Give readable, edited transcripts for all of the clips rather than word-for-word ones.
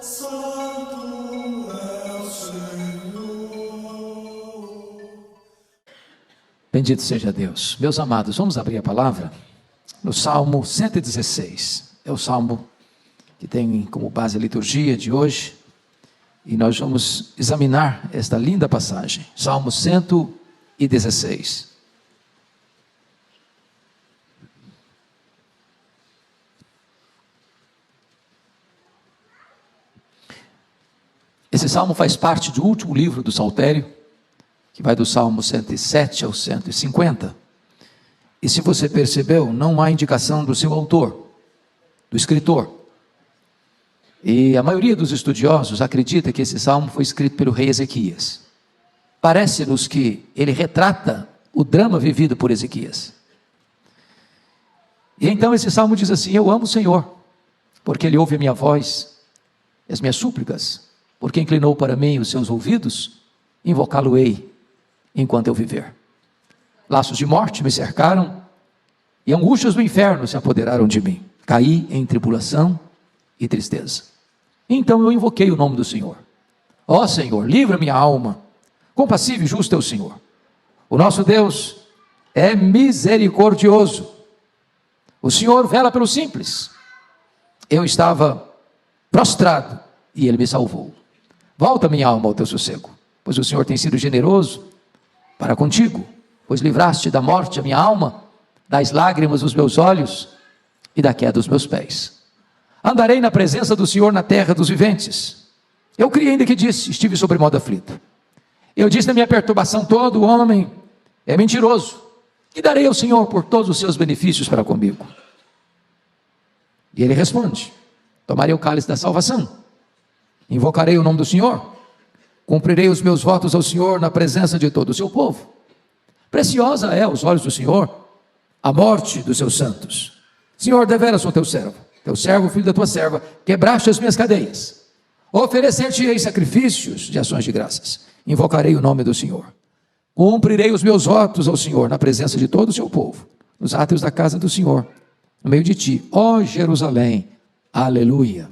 Santo é o Senhor. Bendito seja Deus. Meus amados, vamos abrir a palavra no Salmo 116. É o Salmo que tem como base a liturgia de hoje. E nós vamos examinar esta linda passagem. Salmo 116. Esse salmo faz parte do último livro do Saltério, que vai do Salmo 107 ao 150. E se você percebeu, não há indicação do seu autor, do escritor. E a maioria dos estudiosos acredita que esse salmo foi escrito pelo rei Ezequias. Parece-nos que ele retrata o drama vivido por Ezequias. E então esse salmo diz assim: eu amo o Senhor, porque ele ouve a minha voz, as minhas súplicas, porque inclinou para mim os seus ouvidos, invocá-lo-ei enquanto eu viver. Laços de morte me cercaram, e angústias do inferno se apoderaram de mim. Caí em tribulação e tristeza. Então eu invoquei o nome do Senhor. Ó Senhor, livra minha alma. Compassivo e justo é o Senhor. O nosso Deus é misericordioso. O Senhor vela pelo simples. Eu estava prostrado e Ele me salvou. Volta minha alma ao teu sossego, pois o Senhor tem sido generoso para contigo, pois livraste da morte a minha alma, das lágrimas os meus olhos e da queda dos meus pés. Andarei na presença do Senhor na terra dos viventes. Eu criei ainda que disse, estive sobre modo aflito. Eu disse na minha perturbação, todo homem é mentiroso. E darei ao Senhor por todos os seus benefícios para comigo. E ele responde: tomarei o cálice da salvação. Invocarei o nome do Senhor, cumprirei os meus votos ao Senhor na presença de todo o seu povo. Preciosa é aos olhos do Senhor a morte dos seus santos. Senhor, deveras sou teu servo, filho da tua serva, quebraste as minhas cadeias. Oferecer-te-ei sacrifícios de ações de graças. Invocarei o nome do Senhor. Cumprirei os meus votos ao Senhor na presença de todo o seu povo, nos átrios da casa do Senhor, no meio de ti, ó Jerusalém. Aleluia.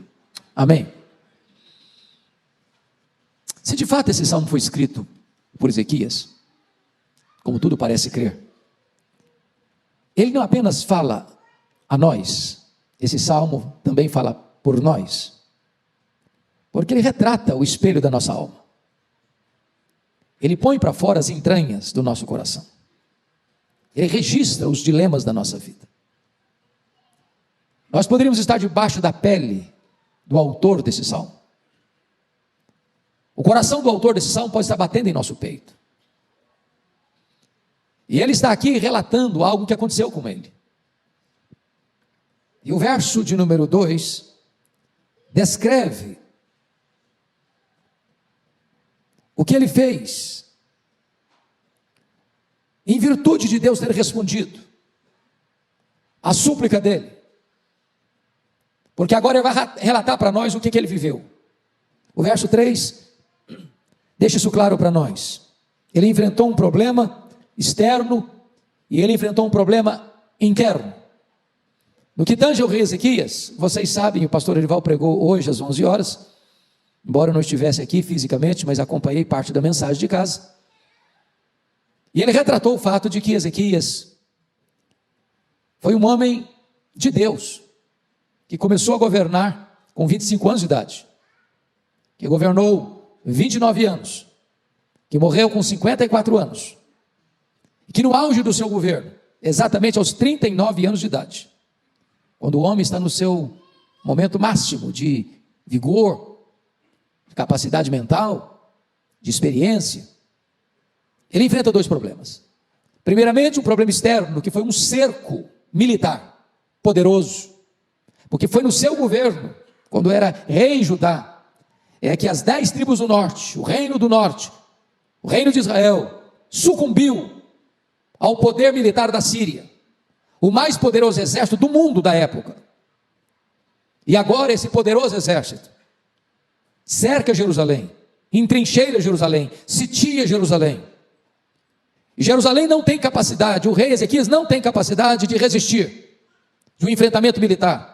Amém. Se de fato esse salmo foi escrito por Ezequias, como tudo parece crer, ele não apenas fala a nós, esse salmo também fala por nós, porque ele retrata o espelho da nossa alma. Ele põe para fora as entranhas do nosso coração. Ele registra os dilemas da nossa vida. Nós poderíamos estar debaixo da pele do autor desse salmo. O coração do autor desse salmo pode estar batendo em nosso peito. E ele está aqui relatando algo que aconteceu com ele. E o verso de número 2 descreve o que ele fez em virtude de Deus ter respondido a súplica dele. Porque agora ele vai relatar para nós o que ele viveu. O verso 3 deixa isso claro para nós. Ele enfrentou um problema externo e ele enfrentou um problema interno. No que tange ao rei Ezequias, vocês sabem, o pastor Erival pregou hoje às 11 horas, embora eu não estivesse aqui fisicamente, mas acompanhei parte da mensagem de casa. E ele retratou o fato de que Ezequias foi um homem de Deus, que começou a governar com 25 anos de idade, que governou 29 anos, que morreu com 54 anos, e que no auge do seu governo, exatamente aos 39 anos de idade, quando o homem está no seu momento máximo de vigor, de capacidade mental, de experiência, ele enfrenta dois problemas. Primeiramente, um problema externo, que foi um cerco militar poderoso, porque foi no seu governo, quando era rei em Judá, é que as 10 tribos do norte, o reino do norte, o reino de Israel, sucumbiu ao poder militar da Síria, o mais poderoso exército do mundo da época. E agora esse poderoso exército cerca Jerusalém, entrincheira Jerusalém, sitia Jerusalém. E Jerusalém não tem capacidade, o rei Ezequias não tem capacidade de resistir de um enfrentamento militar.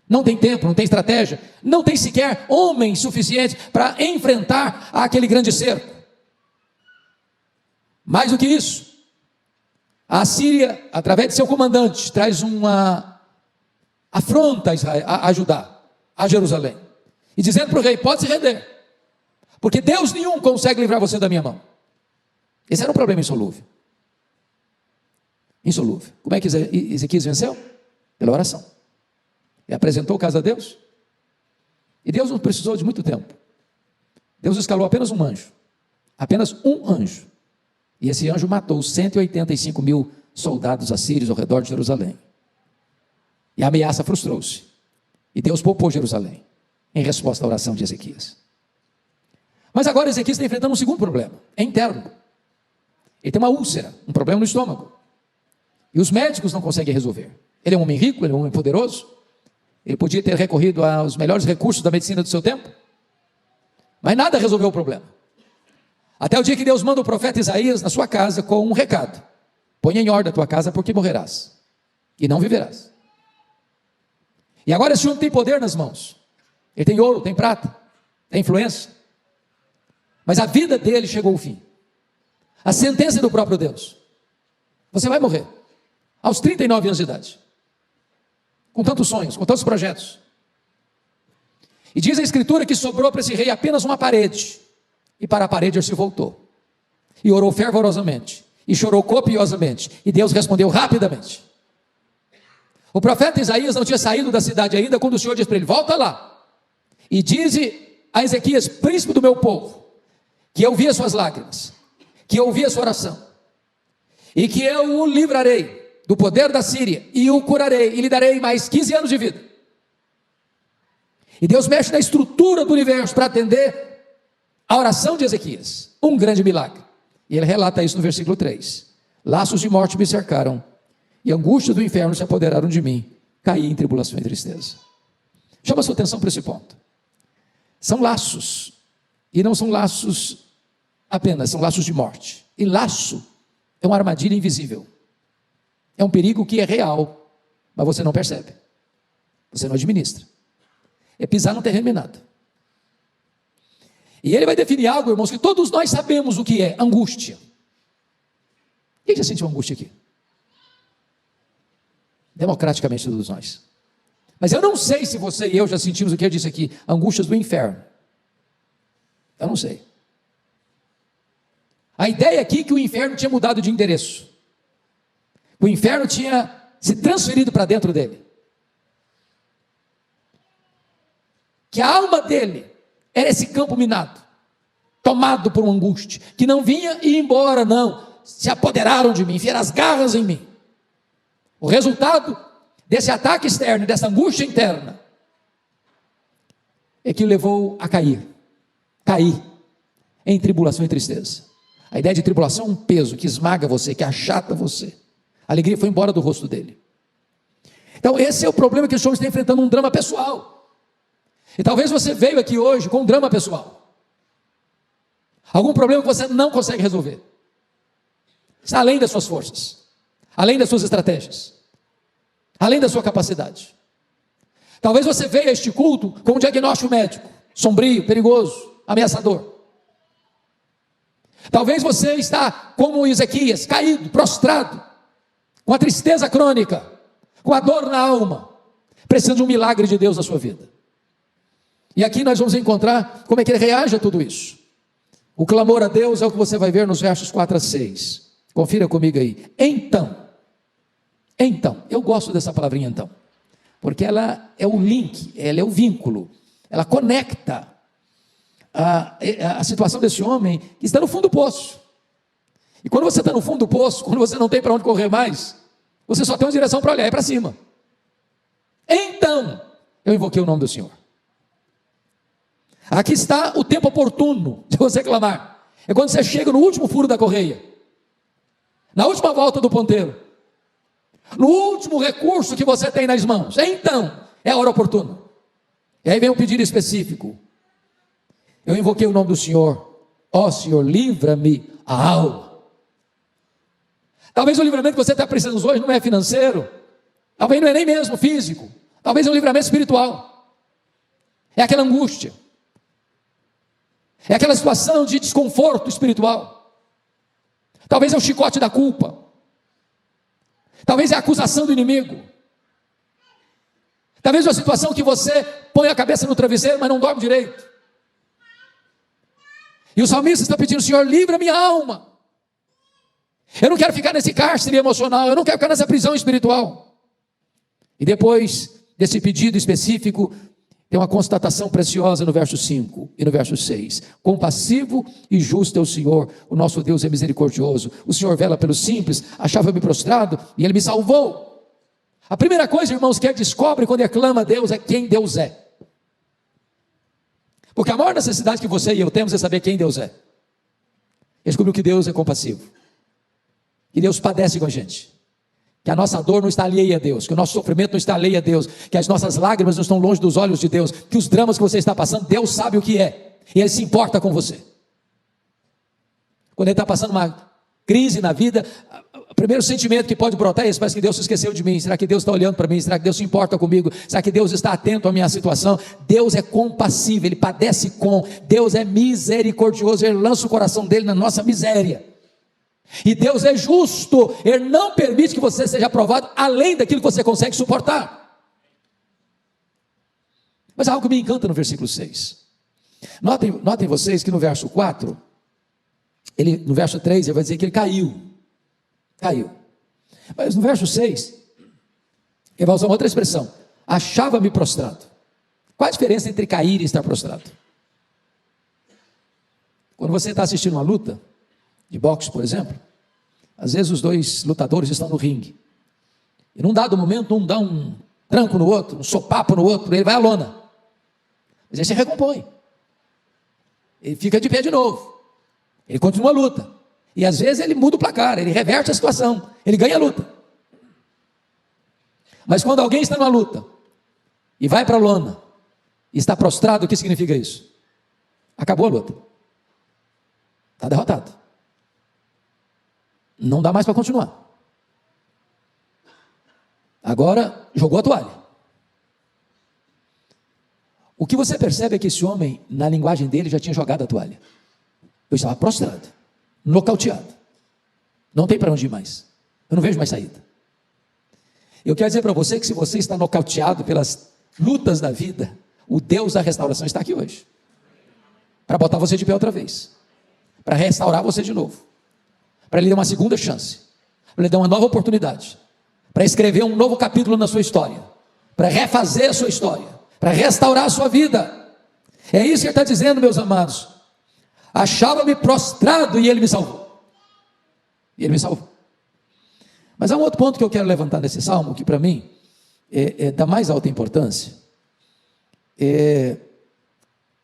não tem tempo, não tem estratégia, não tem sequer homens suficientes para enfrentar aquele grande cerco. Mais do que isso, a Síria, através de seu comandante, traz uma afronta a Israel, a Judá, a Jerusalém, e dizendo para o rei: pode se render, porque Deus nenhum consegue livrar você da minha mão. Esse era um problema insolúvel. Insolúvel. Como é que Ezequias venceu? Pela oração. Ele apresentou o caso a Deus, e Deus não precisou de muito tempo. Deus escalou apenas um anjo, e esse anjo matou 185 mil soldados assírios ao redor de Jerusalém, e a ameaça frustrou-se, e Deus poupou Jerusalém, em resposta à oração de Ezequias. Mas agora Ezequias está enfrentando um segundo problema, é interno. Ele tem uma úlcera, um problema no estômago, e os médicos não conseguem resolver. Ele é um homem rico, ele é um homem poderoso, ele podia ter recorrido aos melhores recursos da medicina do seu tempo, mas nada resolveu o problema. Até o dia que Deus manda o profeta Isaías na sua casa com um recado: ponha em ordem a tua casa, porque morrerás e não viverás. E agora esse homem tem poder nas mãos, ele tem ouro, tem prata, tem influência, mas a vida dele chegou ao fim. A sentença do próprio Deus: você vai morrer aos 39 anos de idade, com tantos sonhos, com tantos projetos. E diz a Escritura que sobrou para esse rei apenas uma parede, e para a parede ele se voltou, e orou fervorosamente, e chorou copiosamente, e Deus respondeu rapidamente. O profeta Isaías não tinha saído da cidade ainda, quando o Senhor disse para ele: volta lá, e dize a Ezequias, príncipe do meu povo, que eu vi as suas lágrimas, que eu ouvi a sua oração, e que eu o livrarei do poder da Síria, e o curarei, e lhe darei mais 15 anos de vida. E Deus mexe na estrutura do universo para atender a oração de Ezequias, um grande milagre. E ele relata isso no versículo 3: laços de morte me cercaram, e angústias do inferno se apoderaram de mim, caí em tribulação e tristeza. Chama a sua atenção para esse ponto. São laços, e não são laços apenas, são laços de morte. E laço é uma armadilha invisível, é um perigo que é real, mas você não percebe, você não administra. É pisar num terreno minado. E ele vai definir algo, irmãos, que todos nós sabemos o que é: angústia. Quem já sentiu angústia aqui? Democraticamente todos nós. Mas eu não sei se você e eu já sentimos o que eu disse aqui: angústias do inferno. Eu não sei. A ideia aqui é que o inferno tinha mudado de endereço. O inferno tinha se transferido para dentro dele. Que a alma dele era esse campo minado, tomado por uma angústia, que não vinha e ia embora, não. Se apoderaram de mim, enfiaram as garras em mim. O resultado desse ataque externo, dessa angústia interna, é que o levou a cair em tribulação e tristeza. A ideia de tribulação é um peso que esmaga você, que achata você. A alegria foi embora do rosto dele. Então esse é o problema que o senhor está enfrentando, um drama pessoal. E talvez você veio aqui hoje com um drama pessoal, algum problema que você não consegue resolver, está além das suas forças, além das suas estratégias, além da sua capacidade. Talvez você veio a este culto com um diagnóstico médico sombrio, perigoso, ameaçador. Talvez você está como Ezequias, caído, prostrado, com a tristeza crônica, com a dor na alma, precisando de um milagre de Deus na sua vida. E aqui nós vamos encontrar como é que ele reage a tudo isso. O clamor a Deus é o que você vai ver nos versos 4 a 6. Confira comigo aí. Então, eu gosto dessa palavrinha então, porque ela é o link, ela é o vínculo, ela conecta a situação desse homem que está no fundo do poço. E quando você está no fundo do poço, quando você não tem para onde correr mais, você só tem uma direção para olhar, é para cima. Então, eu invoquei o nome do Senhor. Aqui está o tempo oportuno de você clamar. É quando você chega no último furo da correia, na última volta do ponteiro, no último recurso que você tem nas mãos. Então, é a hora oportuna. E aí vem um pedido específico. Eu invoquei o nome do Senhor. Ó Senhor, livra-me a alma. Talvez o livramento que você está precisando hoje não é financeiro, talvez não é nem mesmo físico, Talvez é um livramento espiritual. É aquela angústia. É aquela situação de desconforto espiritual. Talvez é o chicote da culpa. Talvez é a acusação do inimigo. Talvez é uma situação que você põe a cabeça no travesseiro, mas não dorme direito. E o salmista está pedindo: Senhor, livra minha alma. Eu não quero ficar nesse cárcere emocional, eu não quero ficar nessa prisão espiritual. E depois desse pedido específico, tem uma constatação preciosa no verso 5 e no verso 6. Compassivo e justo é o Senhor, o nosso Deus é misericordioso. O Senhor vela pelos simples, achava-me prostrado e Ele me salvou. A primeira coisa, irmãos, que ele descobre quando ele clama a Deus é quem Deus é. Porque a maior necessidade que você e eu temos é saber quem Deus é. Ele descobriu que Deus é compassivo, que Deus padece com a gente, que a nossa dor não está alheia a Deus, que o nosso sofrimento não está alheio a Deus, que as nossas lágrimas não estão longe dos olhos de Deus, que os dramas que você está passando, Deus sabe o que é, e Ele se importa com você. Quando Ele está passando uma crise na vida, o primeiro sentimento que pode brotar é esse: parece que Deus se esqueceu de mim. Será que Deus está olhando para mim? Será que Deus se importa comigo? Será que Deus está atento à minha situação? Deus é compassivo, Ele padece com. Deus é misericordioso, Ele lança o coração dele na nossa miséria. E Deus é justo, Ele não permite que você seja provado além daquilo que você consegue suportar. Mas há algo que me encanta no versículo 6. Notem vocês que no verso 4, no verso 3, ele vai dizer que ele caiu. Mas no verso 6, ele vai usar uma outra expressão: achava-me prostrado. Qual a diferença entre cair e estar prostrado? Quando você está assistindo uma luta de boxe, por exemplo, às vezes os dois lutadores estão no ringue, e num dado momento um dá um tranco no outro, um sopapo no outro, ele vai à lona, mas aí se recompõe, ele fica de pé de novo, ele continua a luta, e às vezes ele muda o placar, ele reverte a situação, ele ganha a luta. Mas quando alguém está numa luta e vai para a lona e está prostrado, o que significa isso? Acabou a luta, está derrotado, não dá mais para continuar. Agora jogou a toalha. O que você percebe é que esse homem, na linguagem dele, já tinha jogado a toalha. Eu estava prostrado, nocauteado, não tem para onde ir mais, eu não vejo mais saída. Eu quero dizer para você que se você está nocauteado pelas lutas da vida, o Deus da restauração está aqui hoje, para botar você de pé outra vez, para restaurar você de novo, para lhe dar uma segunda chance, para lhe dar uma nova oportunidade, para escrever um novo capítulo na sua história, para refazer a sua história, para restaurar a sua vida. É isso que ele está dizendo, meus amados. Achava-me prostrado e Ele me salvou. E Ele me salvou. Mas há um outro ponto que eu quero levantar nesse salmo, que para mim é da mais alta importância. É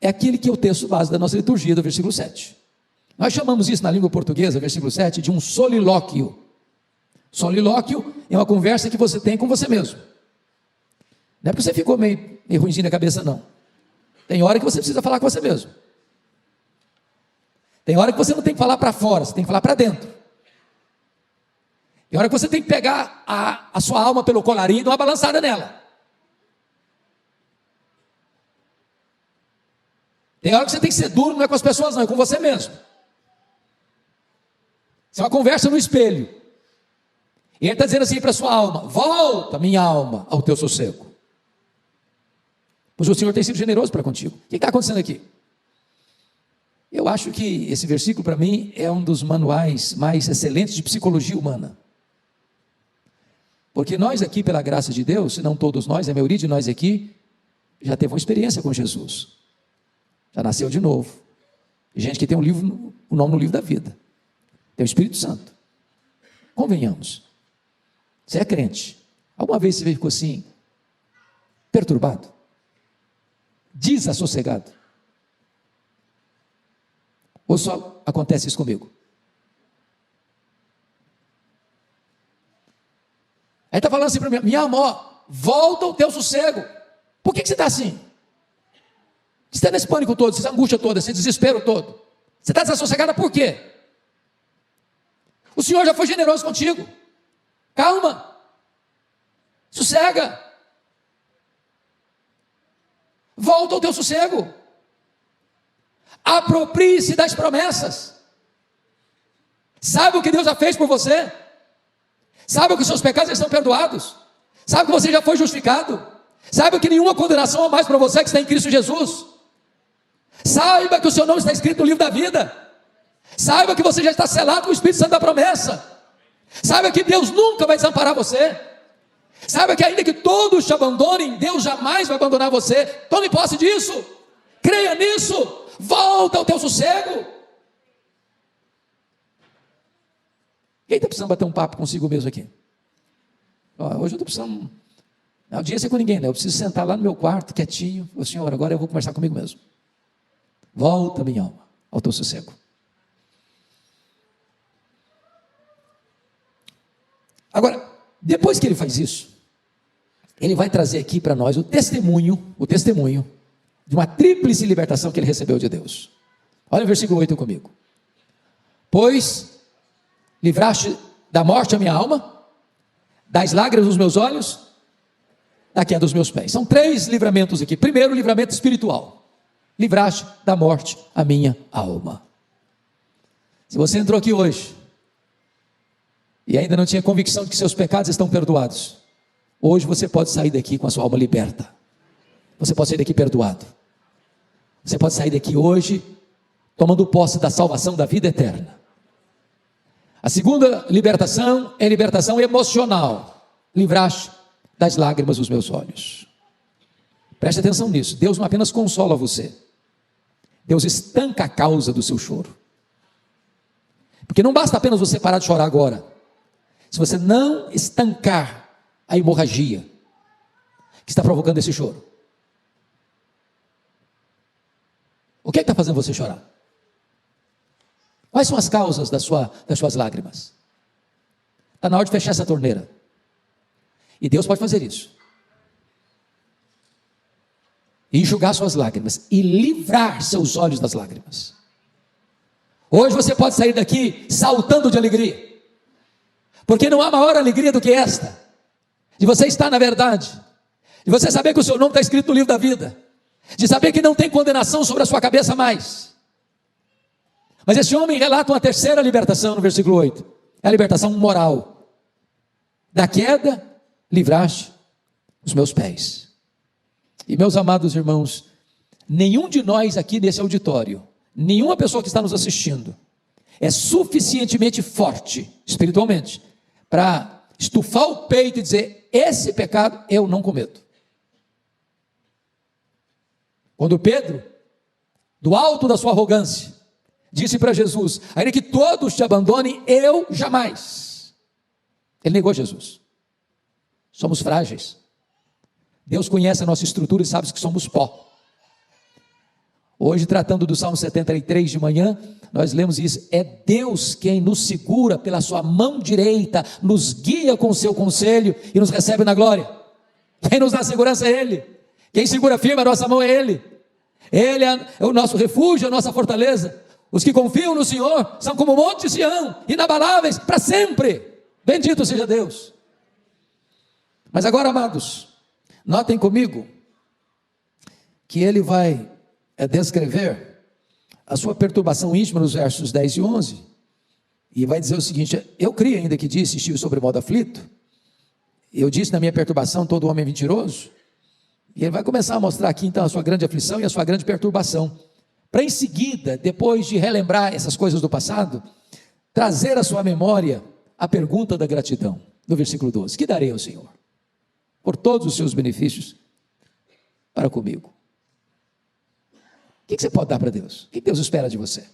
aquele que é o texto base da nossa liturgia, do versículo 7. Nós chamamos isso na língua portuguesa, versículo 7, de um solilóquio. Solilóquio é uma conversa que você tem com você mesmo. Não é porque você ficou meio ruimzinho na cabeça, não. Tem hora que você precisa falar com você mesmo. Tem hora que você não tem que falar para fora, você tem que falar para dentro. Tem hora que você tem que pegar a sua alma pelo colarinho e dar uma balançada nela. Tem hora que você tem que ser duro, não é com as pessoas não, é com você mesmo. Isso é uma conversa no espelho. E ele está dizendo assim para a sua alma: volta, minha alma, ao teu sossego, pois o Senhor tem sido generoso para contigo. O que está acontecendo aqui? Eu acho que esse versículo para mim é um dos manuais mais excelentes de psicologia humana. Porque nós aqui, pela graça de Deus, se não todos nós, a maioria de nós aqui, já teve uma experiência com Jesus. Já nasceu de novo. Gente que tem o nome no livro da vida. Tem o Espírito Santo. Convenhamos. Você é crente. Alguma vez você ficou assim, perturbado? Desassossegado? Ou só acontece isso comigo? Aí está falando assim para mim: minha alma, volta ao teu sossego. Por que você está assim? Você está nesse pânico todo, essa angústia toda, esse desespero todo. Você está desassossegada por quê? O Senhor já foi generoso contigo. Calma. Sossega. volta ao teu sossego. Aproprie-se das promessas. Sabe o que Deus já fez por você? Sabe que os seus pecados estão perdoados? Sabe que você já foi justificado? Sabe que nenhuma condenação há mais para você que está em Cristo Jesus? Saiba que o seu nome está escrito no livro da vida. Saiba que você já está selado com o Espírito Santo da promessa. Saiba que Deus nunca vai desamparar você. Saiba que ainda que todos te abandonem, Deus jamais vai abandonar você. Tome posse disso. Creia nisso. Volta ao teu sossego. Quem está precisando bater um papo consigo mesmo aqui? Hoje eu estou precisando... Não, audiência com ninguém, né? Eu preciso sentar lá no meu quarto, quietinho. Ô Senhor, agora eu vou conversar comigo mesmo. Volta, minha alma, ao teu sossego. Agora, depois que ele faz isso, ele vai trazer aqui para nós o testemunho de uma tríplice libertação que ele recebeu de Deus. Olha o versículo 8 comigo. Pois livraste da morte a minha alma, das lágrimas dos meus olhos, da queda dos meus pés. São 3 livramentos aqui. Primeiro, livramento espiritual. Livraste da morte a minha alma. Se você entrou aqui hoje e ainda não tinha convicção de que seus pecados estão perdoados, hoje você pode sair daqui com a sua alma liberta. Você pode sair daqui perdoado. Você pode sair daqui hoje tomando posse da salvação da vida eterna. A segunda libertação é libertação emocional. Livraste das lágrimas dos meus olhos. Preste atenção nisso. Deus não apenas consola você, Deus estanca a causa do seu choro. Porque não basta apenas você parar de chorar agora. Se você não estancar a hemorragia que está provocando esse choro, o que está fazendo você chorar? Quais são as causas das suas lágrimas? Está na hora de fechar essa torneira. E Deus pode fazer isso. E enxugar suas lágrimas. E livrar seus olhos das lágrimas. Hoje você pode sair daqui saltando de alegria. Porque não há maior alegria do que esta. De você estar na verdade. De você saber que o seu nome está escrito no livro da vida. De saber que não tem condenação sobre a sua cabeça mais. Mas esse homem relata uma terceira libertação no versículo 8. É a libertação moral. Da queda, livraste os meus pés. E meus amados irmãos, nenhum de nós aqui nesse auditório, nenhuma pessoa que está nos assistindo, é suficientemente forte, espiritualmente, para estufar o peito e dizer, esse pecado eu não cometo. Quando Pedro, do alto da sua arrogância, disse para Jesus, ainda que todos te abandonem, eu jamais. Ele negou Jesus. Somos frágeis. Deus conhece a nossa estrutura e sabe que somos pó. Hoje, tratando do Salmo 73 de manhã, nós lemos isso, é Deus quem nos segura pela sua mão direita, nos guia com o seu conselho e nos recebe na glória. Quem nos dá segurança é Ele. Quem segura firme a nossa mão é Ele. Ele é o nosso refúgio, a nossa fortaleza. Os que confiam no Senhor são como o monte de Sião, inabaláveis para sempre. Bendito seja Deus. Mas agora, amados, notem comigo que ele vai descrever a sua perturbação íntima nos versos 10 e 11, e vai dizer o seguinte, eu creio ainda que disse, estive sobre modo aflito, eu disse na minha perturbação, todo homem é mentiroso, e ele vai começar a mostrar aqui então a sua grande aflição e a sua grande perturbação, para em seguida, depois de relembrar essas coisas do passado, trazer à sua memória a pergunta da gratidão, no versículo 12, que darei ao Senhor? Por todos os seus benefícios para comigo. O que você pode dar para Deus? O que Deus espera de você?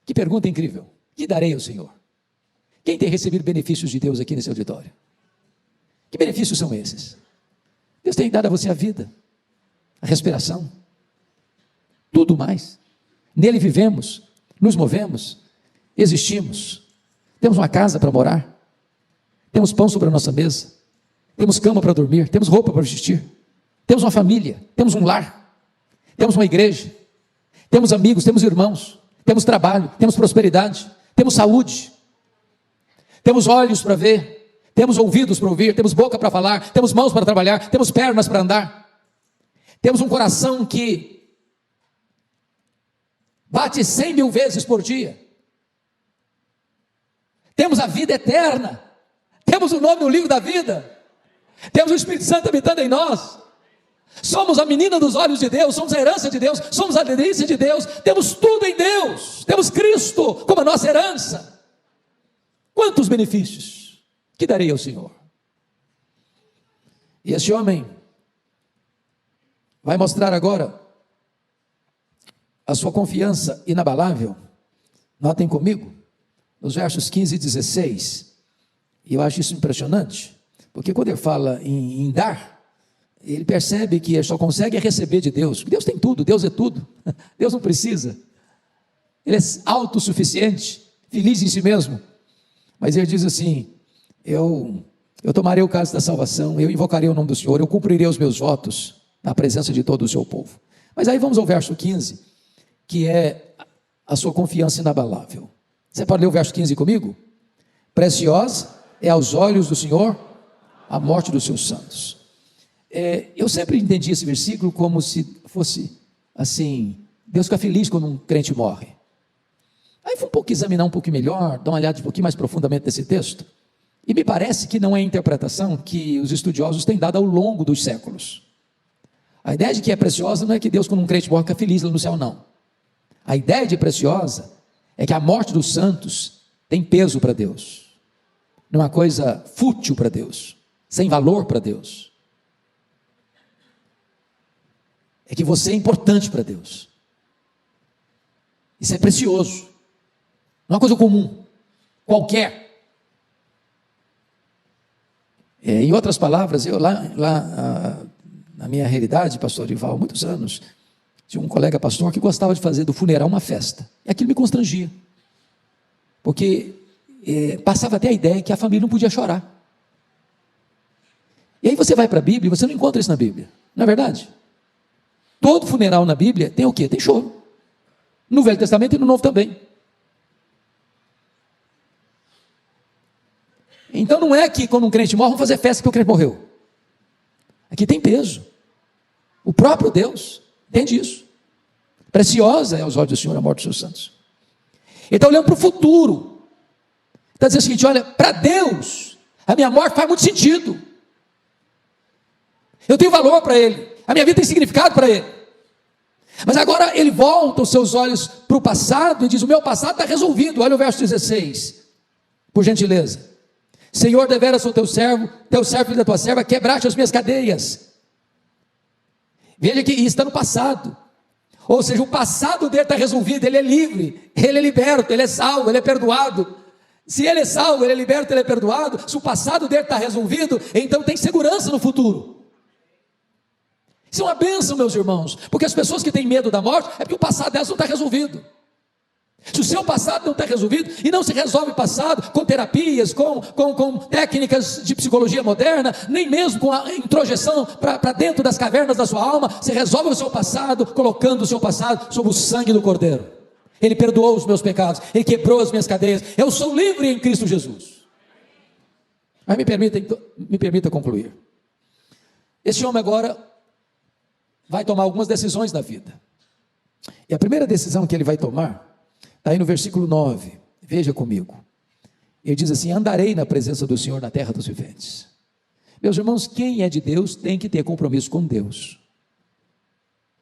Que pergunta incrível. Que darei ao Senhor? Quem tem recebido benefícios de Deus aqui nesse auditório? Que benefícios são esses? Deus tem dado a você a vida, a respiração, tudo mais. Nele vivemos, nos movemos, existimos. Temos uma casa para morar, temos pão sobre a nossa mesa, temos cama para dormir, temos roupa para vestir, temos uma família, temos um lar, temos uma igreja, temos amigos, temos irmãos, temos trabalho, temos prosperidade, temos saúde, temos olhos para ver, temos ouvidos para ouvir, temos boca para falar, temos mãos para trabalhar, temos pernas para andar, Temos um coração que bate 100.000 vezes por dia. Temos a vida eterna. Temos o nome no livro da vida. Temos o Espírito Santo habitando em nós. Somos a menina dos olhos de Deus, somos a herança de Deus, somos a delícia de Deus, temos tudo em Deus, temos Cristo como a nossa herança. Quantos benefícios que darei ao Senhor? E esse homem vai mostrar agora a sua confiança inabalável. Notem comigo, nos versos 15 e 16, e eu acho isso impressionante, porque quando ele fala em dar, ele percebe que ele só consegue receber de Deus. Deus tem tudo, Deus é tudo. Deus não precisa. Ele é autossuficiente, feliz em si mesmo. Mas ele diz assim: eu tomarei o cálice da salvação, eu invocarei o nome do Senhor, eu cumprirei os meus votos na presença de todo o seu povo. Mas aí vamos ao verso 15, que é a sua confiança inabalável. Você pode ler o verso 15 comigo? Preciosa é aos olhos do Senhor a morte dos seus santos. Eu sempre entendi esse versículo como se fosse assim: Deus fica feliz quando um crente morre. Aí fui examinar um pouquinho melhor, dar uma olhada um pouquinho mais profundamente nesse texto, e me parece que não é a interpretação que os estudiosos têm dado ao longo dos séculos. A ideia de que é preciosa não é que Deus, quando um crente morre, fica feliz lá no céu, não. A ideia de preciosa é que a morte dos santos tem peso para Deus, não é uma coisa fútil para Deus, sem valor para Deus. É que você é importante para Deus. Isso é precioso. Não é uma coisa comum, qualquer. Em outras palavras, eu na minha realidade, pastor Ival, muitos anos, tinha um colega pastor que gostava de fazer do funeral uma festa. E aquilo me constrangia. Porque passava até a ideia que a família não podia chorar. E aí você vai para a Bíblia e você não encontra isso na Bíblia. Não é verdade? Todo funeral na Bíblia tem o quê? Tem choro. No Velho Testamento e no Novo também. Então não é que quando um crente morre, vamos fazer festa porque o crente morreu. Aqui tem peso. O próprio Deus entende isso. Preciosa é aos olhos do Senhor a morte dos seus santos. Ele está olhando para o futuro. Está dizendo o seguinte: olha, para Deus, a minha morte faz muito sentido. Eu tenho valor para Ele. A minha vida tem significado para Ele. Mas agora ele volta os seus olhos para o passado e diz: o meu passado está resolvido. Olha o verso 16, por gentileza. Senhor, deveras sou teu servo e da tua serva, quebraste as minhas cadeias. Veja que isso está no passado. Ou seja, o passado dele está resolvido, ele é livre, ele é liberto, ele é salvo, ele é perdoado. Se ele é salvo, ele é liberto, ele é perdoado. Se o passado dele está resolvido, então tem segurança no futuro. Isso é uma bênção, meus irmãos, porque as pessoas que têm medo da morte, é porque o passado delas não está resolvido. Se o seu passado não está resolvido, e não se resolve o passado com terapias, com técnicas de psicologia moderna, nem mesmo com a introjeção para dentro das cavernas da sua alma, você resolve o seu passado, colocando o seu passado sob o sangue do Cordeiro. Ele perdoou os meus pecados, Ele quebrou as minhas cadeias, eu sou livre em Cristo Jesus. Mas me permita concluir. Esse homem agora vai tomar algumas decisões na vida. E a primeira decisão que ele vai tomar está aí no versículo 9. Veja comigo. Ele diz assim: andarei na presença do Senhor na terra dos viventes. Meus irmãos, quem é de Deus tem que ter compromisso com Deus.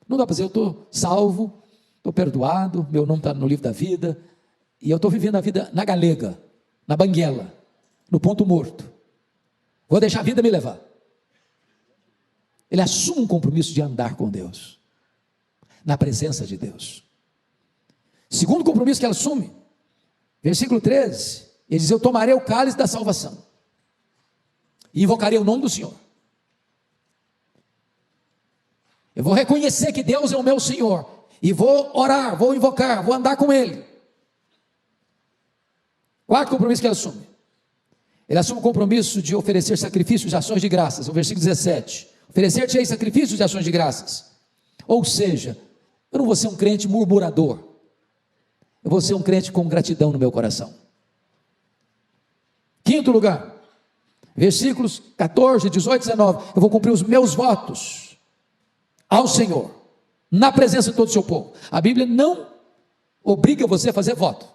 Não dá para dizer: eu estou salvo, estou perdoado, meu nome está no livro da vida, e eu estou vivendo a vida na galega, na banguela, no ponto morto. Vou deixar a vida me levar. Ele assume um compromisso de andar com Deus, na presença de Deus. Segundo compromisso que ele assume, versículo 13, ele diz: eu tomarei o cálice da salvação, e invocarei o nome do Senhor. Eu vou reconhecer que Deus é o meu Senhor, e vou orar, vou invocar, vou andar com Ele. Quarto compromisso que ele assume, ele assume o compromisso de oferecer sacrifícios de ações de graças, o versículo 17, oferecer-te aí sacrifícios de ações de graças. Ou seja, eu não vou ser um crente murmurador, eu vou ser um crente com gratidão no meu coração. Quinto lugar, versículos 14, 18, 19, eu vou cumprir os meus votos ao Senhor, na presença de todo o seu povo. A Bíblia não obriga você a fazer voto,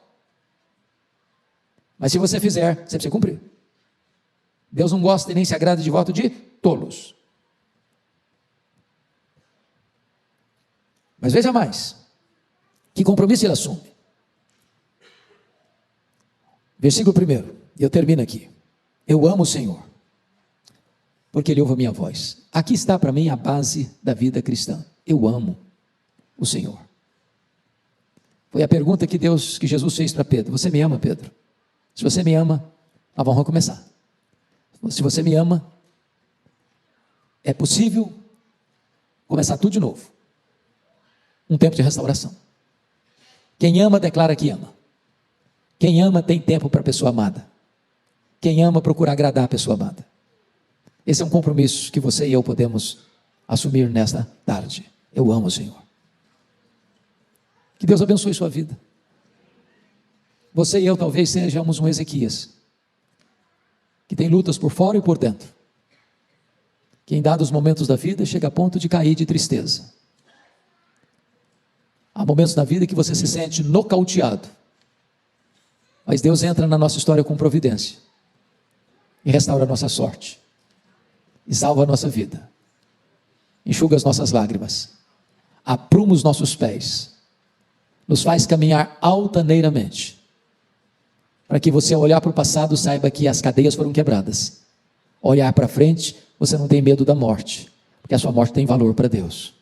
mas se você fizer, você precisa cumprir. Deus não gosta e nem se agrada de voto de tolos. Mas veja mais, que compromisso ele assume. Versículo 1, e eu termino aqui. Eu amo o Senhor, porque Ele ouve a minha voz. Aqui está para mim a base da vida cristã. Eu amo o Senhor. Foi a pergunta que Jesus fez para Pedro. Você me ama, Pedro? Se você me ama, nós vamos recomeçar. Se você me ama, é possível começar tudo de novo. Um tempo de restauração. Quem ama, declara que ama. Quem ama tem tempo para a pessoa amada. Quem ama, procura agradar a pessoa amada. Esse é um compromisso que você e eu podemos assumir nesta tarde. Eu amo o Senhor. Que Deus abençoe sua vida. Você e eu talvez sejamos um Ezequias, que tem lutas por fora e por dentro, que em dados momentos da vida chega a ponto de cair de tristeza. Há momentos na vida que você se sente nocauteado, mas Deus entra na nossa história com providência e restaura a nossa sorte, e salva a nossa vida, enxuga as nossas lágrimas, apruma os nossos pés, nos faz caminhar altaneiramente, para que você, ao olhar para o passado, saiba que as cadeias foram quebradas. Olhar para frente, você não tem medo da morte, porque a sua morte tem valor para Deus,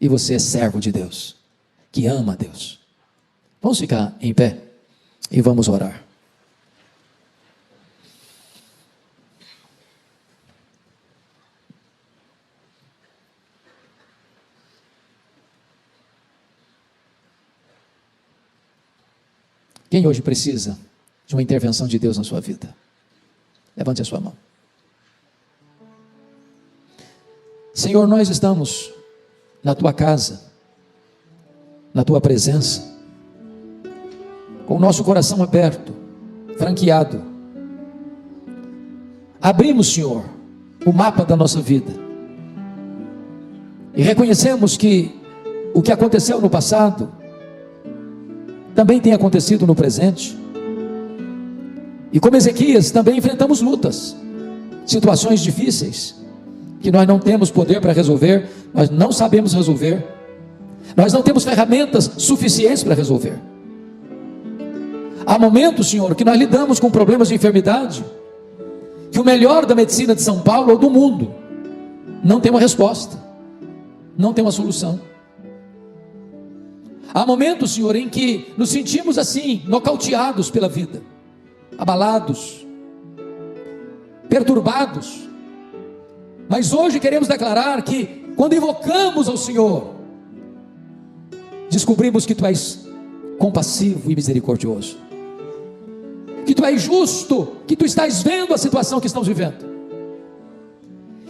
e você é servo de Deus, que ama a Deus. Vamos ficar em pé e vamos orar. Quem hoje precisa de uma intervenção de Deus na sua vida? Levante a sua mão. Senhor, nós estamos na tua casa, na tua presença, com o nosso coração aberto, franqueado. Abrimos, Senhor, o mapa da nossa vida e reconhecemos que o que aconteceu no passado também tem acontecido no presente. E como Ezequias, também enfrentamos lutas, situações difíceis, que nós não temos poder para resolver, nós não sabemos resolver, nós não temos ferramentas suficientes para resolver. Há momentos, Senhor, que nós lidamos com problemas de enfermidade, que o melhor da medicina de São Paulo ou do mundo não tem uma resposta, não tem uma solução. Há momentos, Senhor, em que nos sentimos assim, nocauteados pela vida, abalados, perturbados, mas hoje queremos declarar que quando invocamos ao Senhor, descobrimos que Tu és compassivo e misericordioso, que Tu és justo, que Tu estás vendo a situação que estamos vivendo,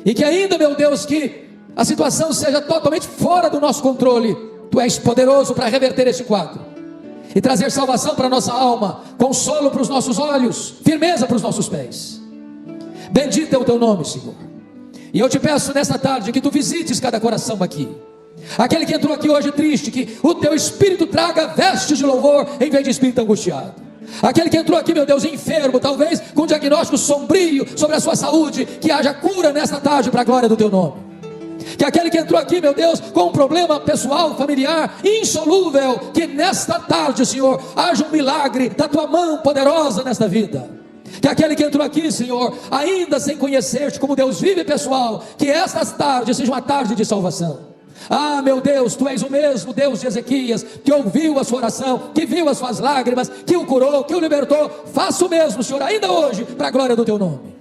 e que ainda, meu Deus, que a situação seja totalmente fora do nosso controle, Tu és poderoso para reverter esse quadro e trazer salvação para a nossa alma, consolo para os nossos olhos, firmeza para os nossos pés. Bendito é o Teu nome, Senhor. E eu te peço nesta tarde que Tu visites cada coração aqui. Aquele que entrou aqui hoje triste, que o Teu Espírito traga vestes de louvor em vez de espírito angustiado. Aquele que entrou aqui, meu Deus, enfermo, talvez com um diagnóstico sombrio sobre a sua saúde, que haja cura nesta tarde para a glória do Teu nome. Que aquele que entrou aqui, meu Deus, com um problema pessoal, familiar, insolúvel, que nesta tarde, Senhor, haja um milagre da Tua mão poderosa nesta vida. Que aquele que entrou aqui, Senhor, ainda sem conhecer-te como Deus vive pessoal, que esta tarde seja uma tarde de salvação. Ah, meu Deus, Tu és o mesmo Deus de Ezequias, que ouviu a sua oração, que viu as suas lágrimas, que o curou, que o libertou. Faça o mesmo, Senhor, ainda hoje, para a glória do Teu nome.